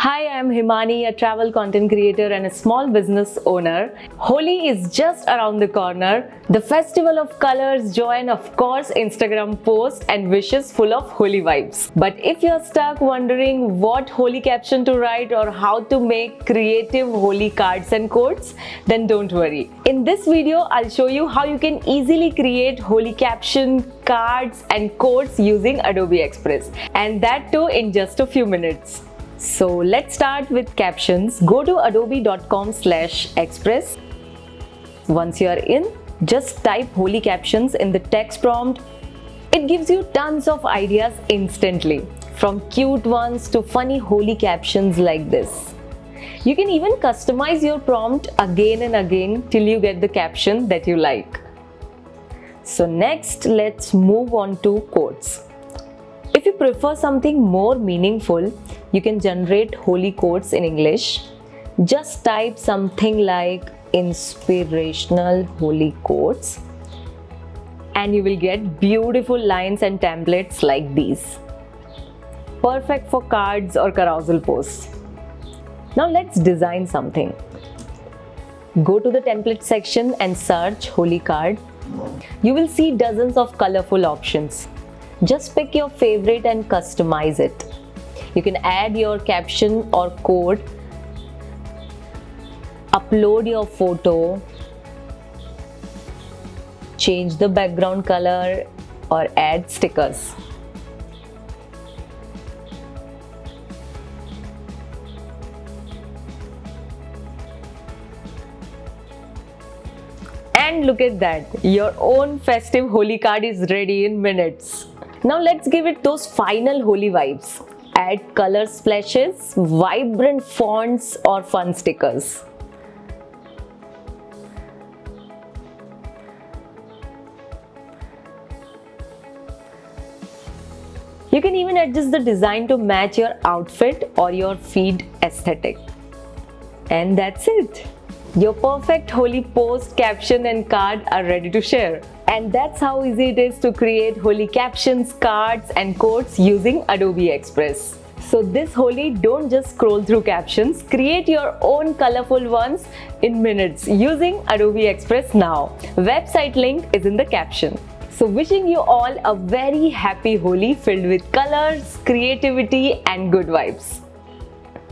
Hi, I'm Himani, a travel content creator and a small business owner. Holi is just around the corner. The festival of colors, joy, and of course, Instagram posts and wishes full of Holi vibes. But if you're stuck wondering what Holi caption to write or how to make creative Holi cards and quotes, then don't worry. In this video, I'll show you how you can easily create Holi caption, cards, and quotes using Adobe Express, and that too in just a few minutes. So let's start with captions. Go to adobe.com/express. Once you are in, just type Holi captions in the text prompt. It gives you tons of ideas instantly, from cute ones to funny Holi captions like this. You can even customize your prompt again and again till you get the caption that you like. So next, let's move on to quotes. If you prefer something more meaningful, you can generate Holi quotes in English. Just type something like inspirational Holi quotes and you will get beautiful lines and templates like these. Perfect for cards or carousel posts. Now let's design something. Go to the template section and search Holi card. You will see dozens of colorful options. Just pick your favorite and customize it. You can add your caption or quote, upload your photo, change the background color, or add stickers. And look at that, your own festive Holi card is ready in minutes. Now let's give it those final Holi vibes. Add color splashes, vibrant fonts, or fun stickers. You can even adjust the design to match your outfit or your feed aesthetic. And that's it. Your perfect Holi post, caption, and card are ready to share. And that's how easy it is to create Holi captions, cards, and quotes using Adobe Express. So this Holi, don't just scroll through captions, create your own colorful ones in minutes using Adobe Express now. Website link is in the caption. So wishing you all a very happy Holi filled with colors, creativity, and good vibes.